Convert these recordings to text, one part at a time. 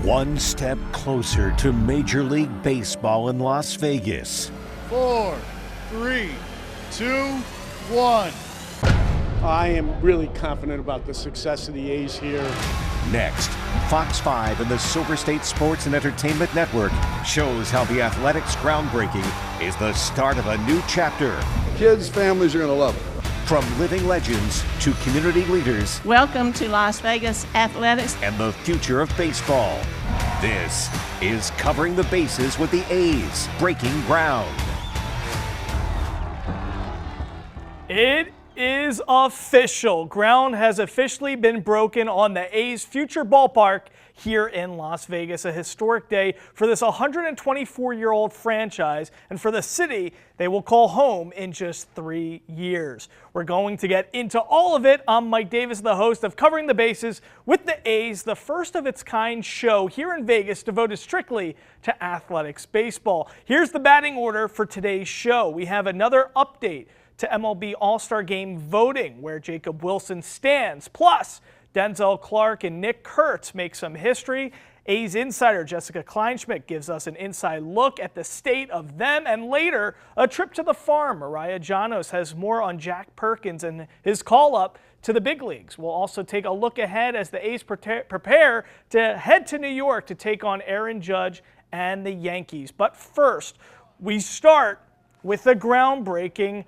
One step closer to Major League Baseball in Las Vegas. 4, 3, 2, 1. I am really confident about the success of the A's here. Next, Fox 5 and the Silver State Sports and Entertainment Network shows how the Athletics groundbreaking is the start of a new chapter. Kids, families are going to love it. From living legends to community leaders. Welcome to Las Vegas Athletics And the future of baseball. This is Covering the Bases with the A's, Breaking Ground. It is official. Ground has officially been broken on the A's future ballpark here in Las Vegas. A historic day for this 124-year-old franchise and for the city they will call home in just 3 years. We're going to get into all of it. I'm Mike Davis, the host of Covering the Bases with the A's, the first of its kind show here in Vegas devoted strictly to athletics baseball. Here's the batting order for today's show. We have another update to MLB All-Star Game voting, where Jacob Wilson stands. Plus, Denzel Clark and Nick Kurtz make some history. A's insider Jessica Kleinschmidt gives us an inside look at the state of them. And later, a trip to the farm. Mariah Janos has more on Jack Perkins and his call-up to the big leagues. We'll also take a look ahead as the A's prepare to head to New York to take on Aaron Judge and the Yankees. But first, we start with the groundbreaking.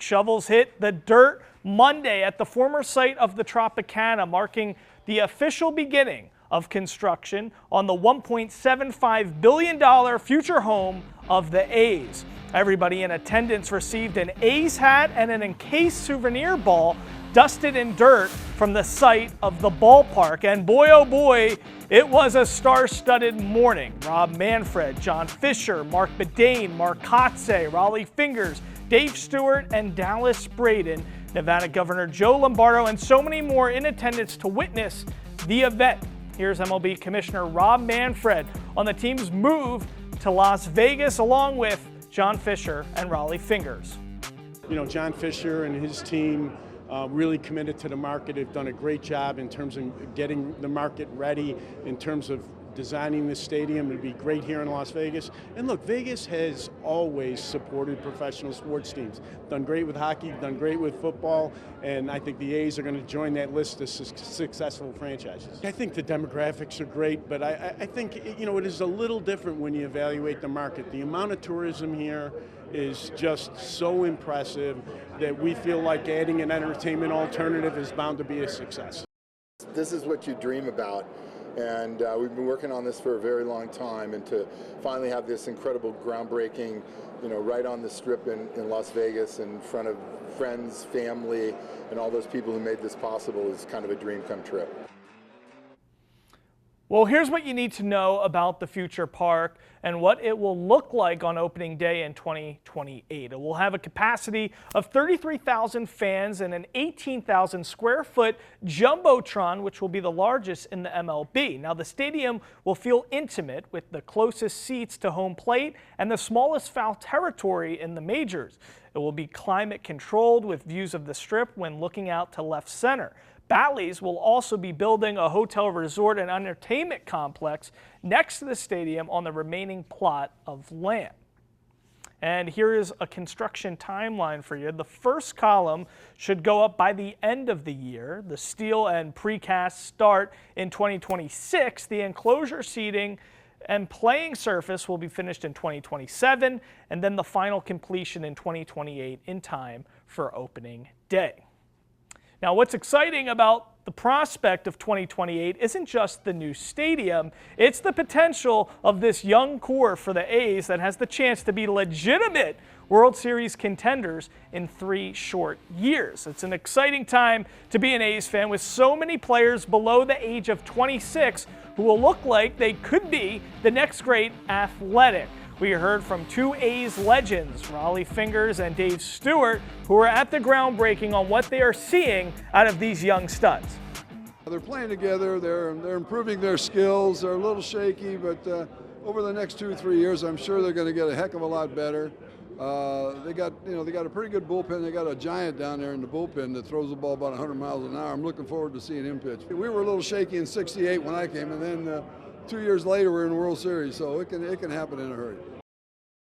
Shovels hit the dirt Monday at the former site of the Tropicana, marking the official beginning of construction on the $1.75 billion future home of the A's. Everybody in attendance received an A's hat and an encased souvenir ball dusted in dirt from the site of the ballpark. And boy, oh boy, it was a star-studded morning. Rob Manfred, John Fisher, Mark Bedane, Mark Kotze, Raleigh Fingers, Dave Stewart, and Dallas Braden, Nevada Governor Joe Lombardo, and so many more in attendance to witness the event. Here's MLB Commissioner Rob Manfred on the team's move to Las Vegas, along with John Fisher and Raleigh Fingers. You know, John Fisher and his team really committed to the market. They've done a great job in terms of getting the market ready, in terms of designing the stadium. It'd be great here in Las Vegas. And look, Vegas has always supported professional sports teams. Done great with hockey, done great with football, and I think the A's are going to join that list of successful franchises. I think the demographics are great, but I think, you know, it is a little different when you evaluate the market. The amount of tourism here is just so impressive that we feel like adding an entertainment alternative is bound to be a success. This is what you dream about. And we've been working on this for a very long time, and to finally have this incredible groundbreaking, you know, right on the strip in Las Vegas in front of friends, family, and all those people who made this possible is kind of a dream come true. Well, here's what you need to know about the future park and what it will look like on opening day in 2028. It will have a capacity of 33,000 fans and an 18,000 square foot jumbotron, which will be the largest in the MLB. Now, the stadium will feel intimate with the closest seats to home plate and the smallest foul territory in the majors. It will be climate controlled with views of the strip when looking out to left center. Bally's will also be building a hotel, resort, and entertainment complex next to the stadium on the remaining plot of land. And here is a construction timeline for you. The first column should go up by the end of the year. The steel and precast start in 2026. The enclosure seating and playing surface will be finished in 2027, and then the final completion in 2028 in time for opening day. Now, what's exciting about the prospect of 2028 isn't just the new stadium, it's the potential of this young core for the A's that has the chance to be legitimate World Series contenders in 3 short years. It's an exciting time to be an A's fan with so many players below the age of 26 who will look like they could be the next great Athletic. We heard from 2 A's legends, Raleigh Fingers and Dave Stewart, who are at the groundbreaking on what they are seeing out of these young studs. They're playing together, they're improving their skills, they're a little shaky, but over the next 2 or 3 years, I'm sure they're going to get a heck of a lot better. They got a pretty good bullpen. They got a giant down there in the bullpen that throws the ball about 100 miles an hour. I'm looking forward to seeing him pitch. We were a little shaky in '68 when I came, and then 2 years later we're in the World Series, so it can happen in a hurry.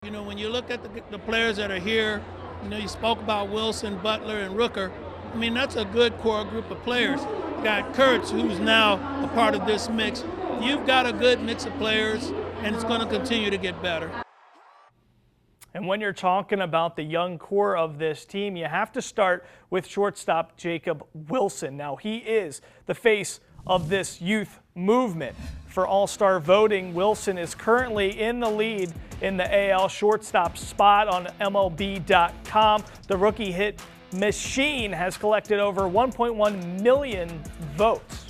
You know, when you look at the players that are here, you know, you spoke about Wilson, Butler, and Rooker. I mean, that's a good core group of players. You got Kurtz, who's now a part of this mix. You've got a good mix of players, and it's going to continue to get better. And when you're talking about the young core of this team, you have to start with shortstop Jacob Wilson. Now, he is the face of this youth movement. For All-Star voting, Wilson is currently in the lead in the AL shortstop spot on MLB.com. The rookie hit machine has collected over 1.1 million votes.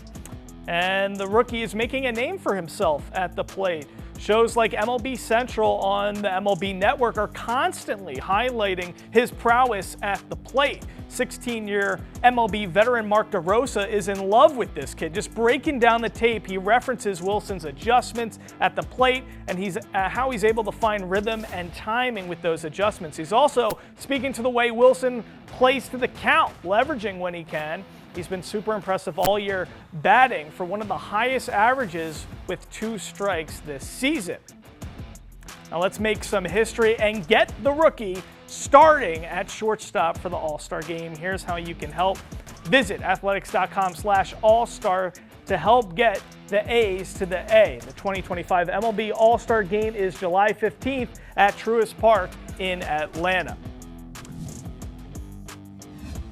And the rookie is making a name for himself at the plate. Shows like MLB Central on the MLB Network are constantly highlighting his prowess at the plate. 16-year MLB veteran Mark DeRosa is in love with this kid. Just breaking down the tape, he references Wilson's adjustments at the plate and how he's able to find rhythm and timing with those adjustments. He's also speaking to the way Wilson plays to the count, leveraging when he can. He's been super impressive all year, batting for one of the highest averages with 2 strikes this season. Now let's make some history and get the rookie starting at shortstop for the All-Star game. Here's how you can help. Visit athletics.com/all-star to help get the A's to the A. The 2025 MLB All-Star game is July 15th at Truist Park in Atlanta.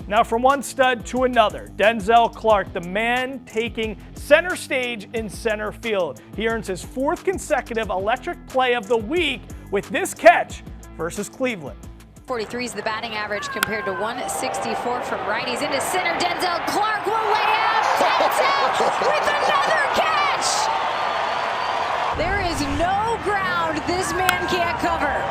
Now from one stud to another, Denzel Clark, the man taking center stage in center field. He earns his 4th consecutive electric play of the week with this catch versus Cleveland. 43 is the batting average compared to 164 from righties. Into center, Denzel Clark will lay out. Denzel with another catch! There is no ground this man can't cover.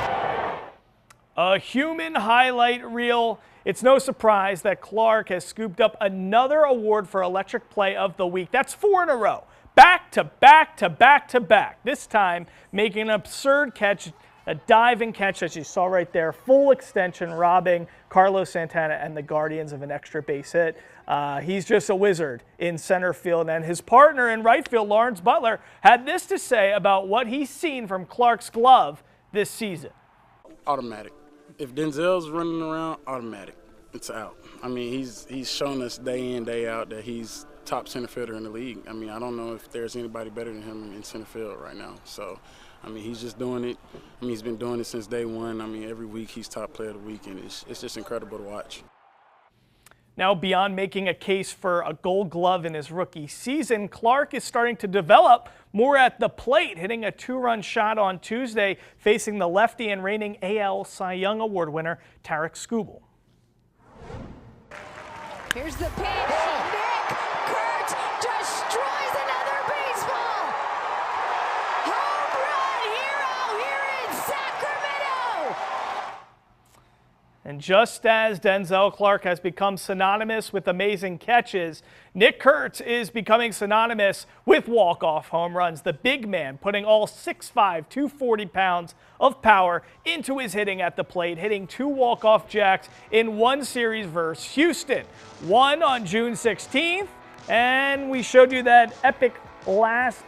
A human highlight reel. It's no surprise that Clark has scooped up another award for Electric Play of the Week. That's 4 in a row. Back to back to back to back. This time making an absurd catch, a diving catch as you saw right there, full extension, robbing Carlos Santana and the Guardians of an extra base hit. He's just a wizard in center field, and his partner in right field, Lawrence Butler, had this to say about what he's seen from Clark's glove this season. Automatic. If Denzel's running around, automatic. It's out. I mean, he's shown us day in, day out that he's top center fielder in the league. I mean, I don't know if there's anybody better than him in center field right now. So, I mean, he's just doing it. I mean, he's been doing it since day one. I mean, every week he's top player of the week, and it's just incredible to watch. Now, beyond making a case for a Gold Glove in his rookie season, Clark is starting to develop more at the plate, hitting a 2-run shot on Tuesday, facing the lefty and reigning AL Cy Young Award winner, Tarek Skubal. Here's the pitch. Nick Kurtz destroys another baseball. Home run hero here in Sacramento. And just as Denzel Clark has become synonymous with amazing catches, Nick Kurtz is becoming synonymous with walk-off home runs. The big man putting all 6'5", 240 pounds of power into his hitting at the plate, hitting 2 walk-off jacks in one series versus Houston. One on June 16th, and we showed you that epic last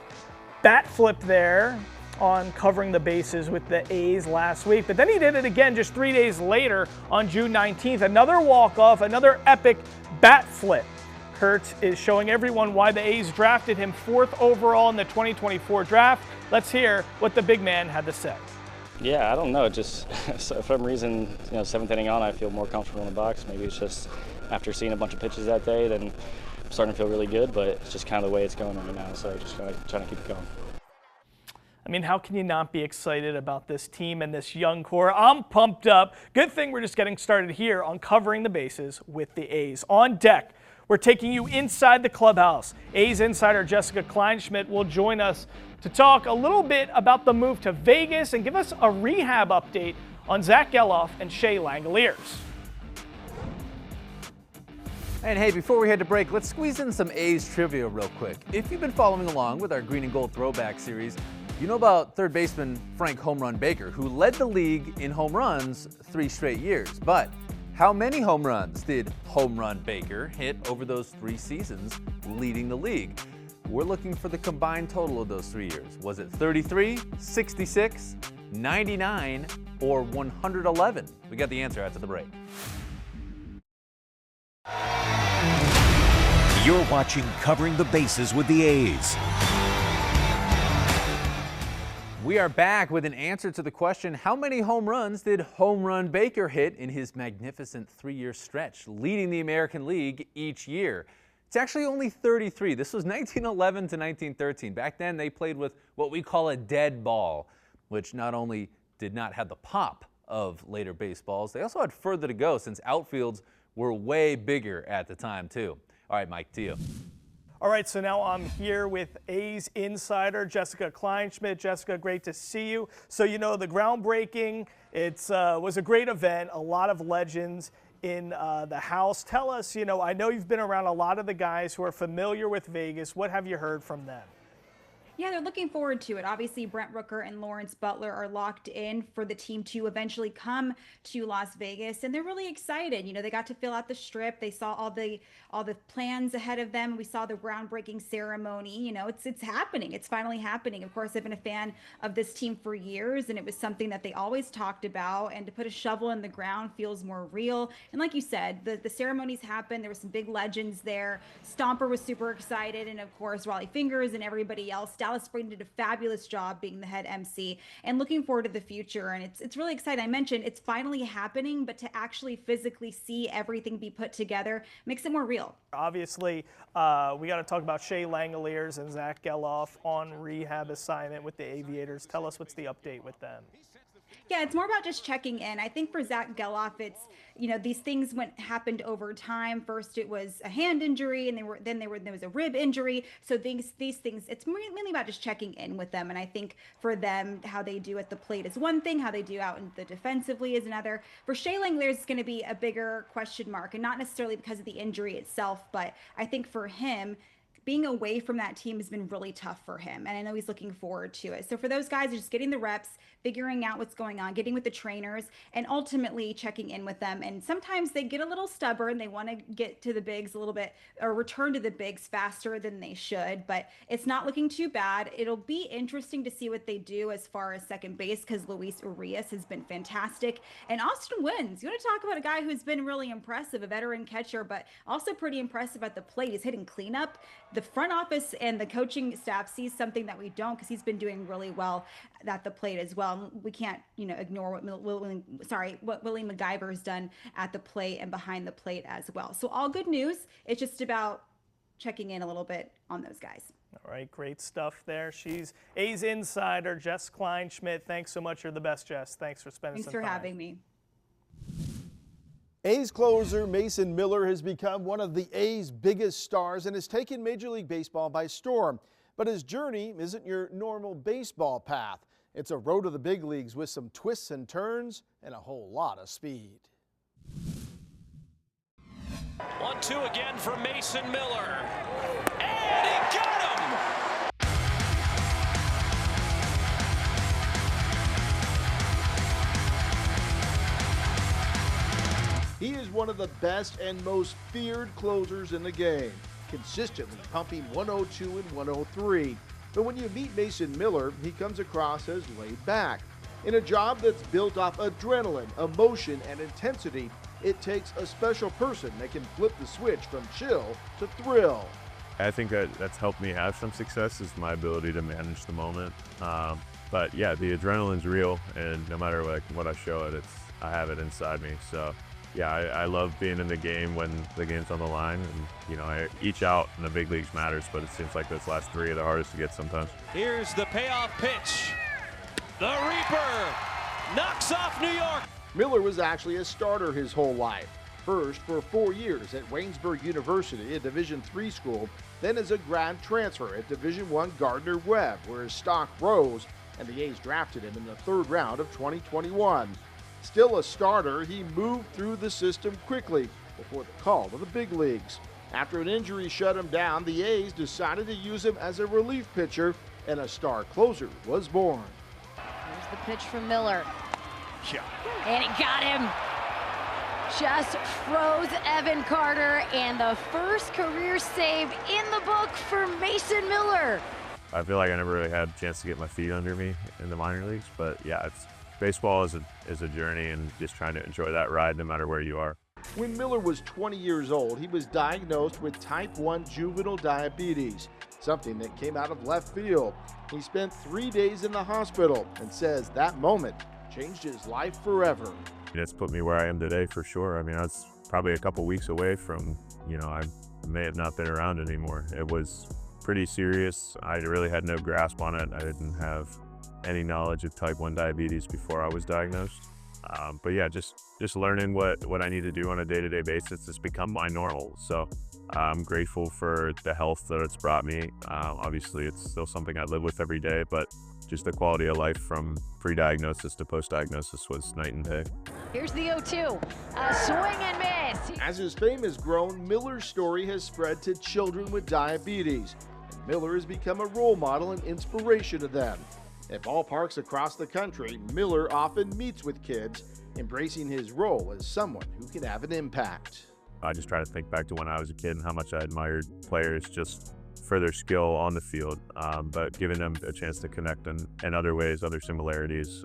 bat flip there on covering the bases with the A's last week. But then he did it again just 3 days later on June 19th. Another walk-off, another epic bat flip. Kurtz is showing everyone why the A's drafted him 4th overall in the 2024 draft. Let's hear what the big man had to say. Yeah, I don't know. Just for some reason, 7th inning on, I feel more comfortable in the box. Maybe it's just after seeing a bunch of pitches that day, then I'm starting to feel really good, but it's just kind of the way it's going right now. So just trying to keep it going. I mean, how can you not be excited about this team and this young core? I'm pumped up. Good thing we're just getting started here on Covering the Bases with the A's. On deck, we're taking you inside the clubhouse. A's insider Jessica Kleinschmidt will join us to talk a little bit about the move to Vegas and give us a rehab update on Zach Geloff and Shea Langoliers. And hey, before we head to break, let's squeeze in some A's trivia real quick. If you've been following along with our Green and Gold Throwback series, You know about third baseman Frank Home Run Baker, who led the league in home runs 3 straight years. But how many home runs did Home Run Baker hit over those 3 seasons leading the league? We're looking for the combined total of those 3 years. Was it 33, 66, 99, or 111? We got the answer after the break. You're watching Covering the Bases with the A's. We are back with an answer to the question, how many home runs did Home Run Baker hit in his magnificent 3-year stretch, leading the American League each year? It's actually only 33. This was 1911 to 1913. Back then, they played with what we call a dead ball, which not only did not have the pop of later baseballs, they also had further to go since outfields were way bigger at the time, too. All right, Mike, to you. All right, so now I'm here with A's insider Jessica Kleinschmidt. Jessica, great to see you. So, you know, the groundbreaking, it was a great event, a lot of legends in the house. Tell us, you know, I know you've been around a lot of the guys who are familiar with Vegas. What have you heard from them? Yeah, they're looking forward to it. Obviously, Brent Rooker and Lawrence Butler are locked in for the team to eventually come to Las Vegas, and they're really excited. You know, they got to fill out the strip. They saw all the plans ahead of them. We saw the groundbreaking ceremony. You know, it's happening. It's finally happening. Of course, I've been a fan of this team for years, and it was something that they always talked about. And to put a shovel in the ground feels more real. And like you said, the ceremonies happened. There were some big legends there. Stomper was super excited, and of course, Raleigh Fingers and everybody else. Dallas Spring did a fabulous job being the head MC, and looking forward to the future. And it's really exciting. I mentioned it's finally happening, but to actually physically see everything be put together makes it more real. Obviously, we got to talk about Shea Langoliers and Zach Geloff on rehab assignment with the Aviators. Tell us what's the update with them. Yeah, it's more about just checking in. I think for Zach Geloff, it's, you know, these things happened over time. First, it was a hand injury, and there was a rib injury. So these things, it's mainly about just checking in with them. And I think for them, how they do at the plate is one thing, how they do out in the defensively is another. For Shea Langoliers, it's going to be a bigger question mark, and not necessarily because of the injury itself, but I think for him, being away from that team has been really tough for him, and I know he's looking forward to it. So for those guys, just getting the reps, figuring out what's going on, getting with the trainers, and ultimately checking in with them. And sometimes they get a little stubborn. They want to get to the bigs a little bit, or return to the bigs faster than they should, but it's not looking too bad. It'll be interesting to see what they do as far as second base, because Luis Urias has been fantastic. And Austin Wynns, you want to talk about a guy who's been really impressive, a veteran catcher, but also pretty impressive at the plate. He's hitting cleanup. The front office and the coaching staff sees something that we don't, because he's been doing really well at the plate as well. We can't, you know, ignore what Willie MacGyver's done at the plate and behind the plate as well. So all good news. It's just about checking in a little bit on those guys. All right, great stuff there. She's A's insider, Jess Kleinschmidt. Thanks so much. You're the best, Jess. Thanks for spending some time. Thanks for having me. A's closer Mason Miller has become one of the A's biggest stars and has taken Major League Baseball by storm. But his journey isn't your normal baseball path. It's a road to the big leagues with some twists and turns and a whole lot of speed. 1-2 again for Mason Miller. And he got him! He is one of the best and most feared closers in the game, consistently pumping 102 and 103. But when you meet Mason Miller, he comes across as laid back. In a job that's built off adrenaline, emotion, and intensity, it takes a special person that can flip the switch from chill to thrill. I think that's helped me have some success is my ability to manage the moment. But yeah, the adrenaline's real, and no matter what I show it, I have it inside me. So yeah, I love being in the game when the game's on the line, and you know, each out in the big leagues matters, but it seems like those last 3 are the hardest to get sometimes. Here's the payoff pitch. The Reaper knocks off New York. Miller was actually a starter his whole life. First for 4 years at Waynesburg University, a Division III school, then as a grad transfer at Division I Gardner-Webb, where his stock rose, and the A's drafted him in the 3rd round of 2021. Still a starter, he moved through the system quickly before the call to the big leagues. After an injury shut him down, the A's decided to use him as a relief pitcher, and a star closer was born. Here's the pitch from Miller. Yeah. And he got him. Just froze Evan Carter, and the first career save in the book for Mason Miller. I feel like I never really had a chance to get my feet under me in the minor leagues, but yeah, baseball is a journey, and just trying to enjoy that ride no matter where you are. When Miller was 20 years old, he was diagnosed with type 1 juvenile diabetes, something that came out of left field. He spent 3 days in the hospital and says that moment changed his life forever. It's put me where I am today for sure. I mean, I was probably a couple weeks away from, I may have not been around anymore. It was pretty serious. I really had no grasp on it. I didn't have any knowledge of type 1 diabetes before I was diagnosed. But yeah, just learning what I need to do on a day-to-day basis has become my normal. So I'm grateful for the health that it's brought me. Obviously, it's still something I live with every day, but just the quality of life from pre-diagnosis to post-diagnosis was night and day. Here's the 0-2, a swing and miss. As his fame has grown, Miller's story has spread to children with diabetes, and Miller has become a role model and inspiration to them. At ballparks across the country, Miller often meets with kids, embracing his role as someone who can have an impact. I just try to think back to when I was a kid and how much I admired players just for their skill on the field, but giving them a chance to connect in other ways, other similarities,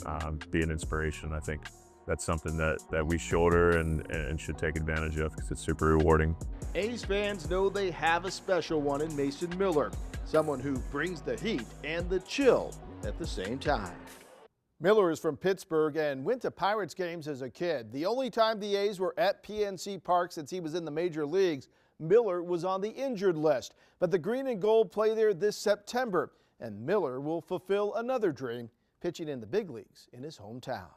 be an inspiration. I think that's something that we shoulder and should take advantage of because it's super rewarding. A's fans know they have a special one in Mason Miller, someone who brings the heat and the chill at the same time. Miller is from Pittsburgh and went to Pirates games as a kid. The only time the A's were at PNC Park since he was in the major leagues, Miller was on the injured list. But the green and gold play there this September, and Miller will fulfill another dream, pitching in the big leagues in his hometown.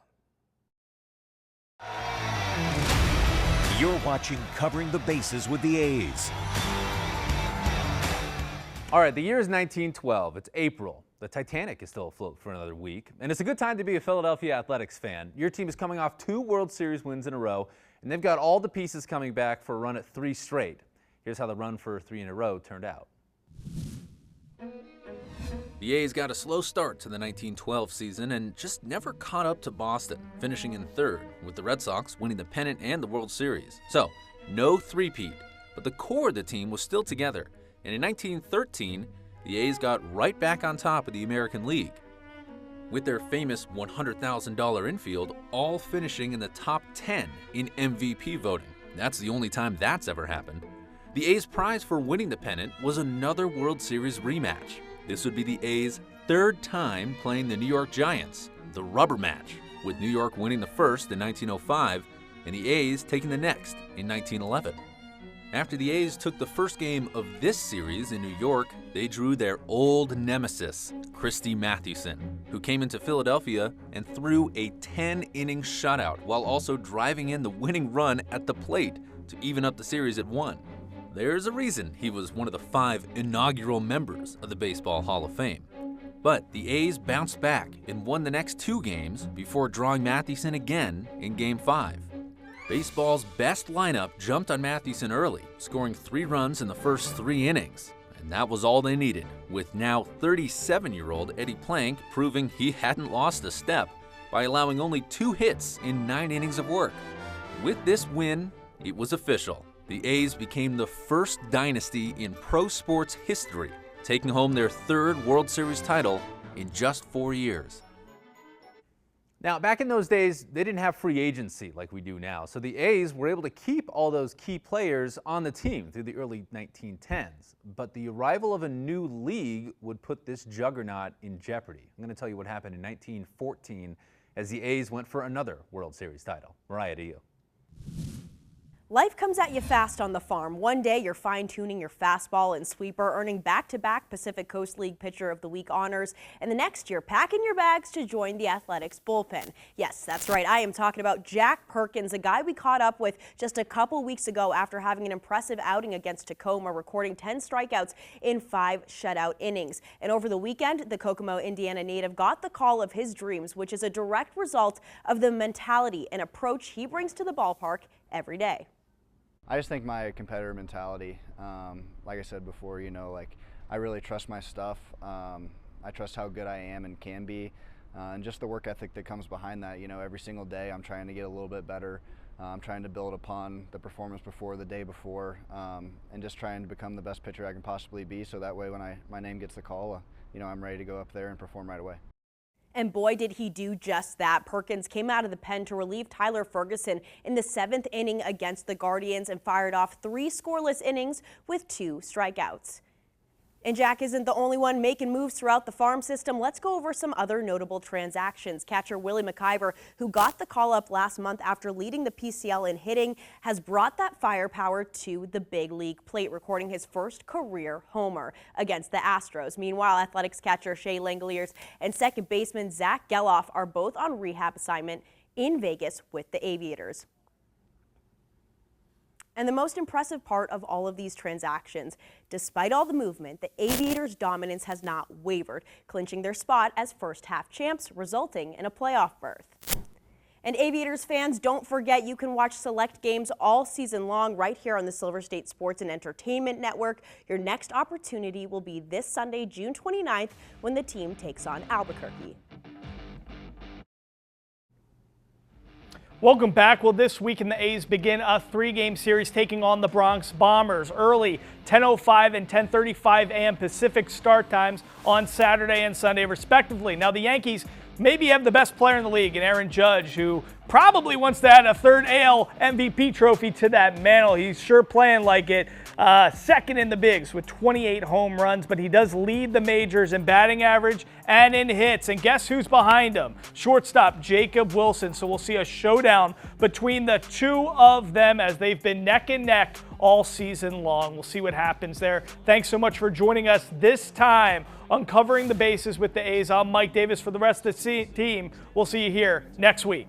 You're watching Covering the Bases with the A's. All right, the year is 1912. It's April. The Titanic is still afloat for another week, and it's a good time to be a Philadelphia Athletics fan. Your team is coming off 2 World Series wins in a row, and they've got all the pieces coming back for a run at 3 straight. Here's how the run for 3 in a row turned out. The A's got a slow start to the 1912 season and just never caught up to Boston, finishing in 3rd, with the Red Sox winning the pennant and the World Series. So, no three-peat, but the core of the team was still together. And in 1913, the A's got right back on top of the American League, with their famous $100,000 infield all finishing in the top 10 in MVP voting. That's the only time that's ever happened. The A's prize for winning the pennant was another World Series rematch. This would be the A's 3rd time playing the New York Giants, the rubber match, with New York winning the first in 1905 and the A's taking the next in 1911. After the A's took the first game of this series in New York, they drew their old nemesis, Christy Mathewson, who came into Philadelphia and threw a 10-inning shutout while also driving in the winning run at the plate to even up the series at 1. There's a reason he was one of the 5 inaugural members of the Baseball Hall of Fame. But the A's bounced back and won the next 2 games before drawing Mathewson again in Game 5. Baseball's best lineup jumped on Mathewson early, scoring 3 runs in the first 3 innings. And that was all they needed, with now 37-year-old Eddie Plank proving he hadn't lost a step by allowing only 2 hits in 9 innings of work. With this win, it was official. The A's became the first dynasty in pro sports history, taking home their 3rd World Series title in just 4 years. Now, back in those days, they didn't have free agency like we do now, so the A's were able to keep all those key players on the team through the early 1910s. But the arrival of a new league would put this juggernaut in jeopardy. I'm going to tell you what happened in 1914 as the A's went for another World Series title. Mariah, to you. Life comes at you fast on the farm. One day you're fine-tuning your fastball and sweeper, earning back-to-back Pacific Coast League Pitcher of the Week honors, and the next year packing your bags to join the Athletics bullpen. Yes, that's right. I am talking about Jack Perkins, a guy we caught up with just a couple weeks ago after having an impressive outing against Tacoma, recording 10 strikeouts in 5 shutout innings. And over the weekend, the Kokomo, Indiana native got the call of his dreams, which is a direct result of the mentality and approach he brings to the ballpark every day. I just think my competitor mentality, like I said before, I really trust my stuff. I trust how good I am and can be, and just the work ethic that comes behind that. You know, every single day I'm trying to get a little bit better. I'm trying to build upon the performance before, the day before, and just trying to become the best pitcher I can possibly be, so that way when my name gets the call, you know, I'm ready to go up there and perform right away. And boy, did he do just that. Perkins came out of the pen to relieve Tyler Ferguson in the 7th inning against the Guardians and fired off 3 scoreless innings with 2 strikeouts. And Jack isn't the only one making moves throughout the farm system. Let's go over some other notable transactions. Catcher Willie McIver, who got the call up last month after leading the PCL in hitting, has brought that firepower to the big league plate, recording his first career homer against the Astros. Meanwhile, Athletics catcher Shea Langoliers and second baseman Zach Geloff are both on rehab assignment in Vegas with the Aviators. And the most impressive part of all of these transactions, despite all the movement, the Aviators' dominance has not wavered, clinching their spot as first-half champs, resulting in a playoff berth. And Aviators fans, don't forget you can watch select games all season long right here on the Silver State Sports and Entertainment Network. Your next opportunity will be this Sunday, June 29th, when the team takes on Albuquerque. Welcome back. Well, this weekend the A's begin a 3-game series taking on the Bronx Bombers. Early 10:05 and 10:35 a.m. Pacific start times on Saturday and Sunday, respectively. Now, the Yankees maybe have the best player in the league, and Aaron Judge, who probably wants to add a 3rd AL MVP trophy to that mantle. He's sure playing like it. Second in the bigs with 28 home runs, but he does lead the majors in batting average and in hits. And guess who's behind him? Shortstop Jacob Wilson. So we'll see a showdown between the two of them as they've been neck and neck all season long. We'll see what happens there. Thanks so much for joining us this time on Covering the Bases with the A's. I'm Mike Davis for the rest of the team. We'll see you here next week.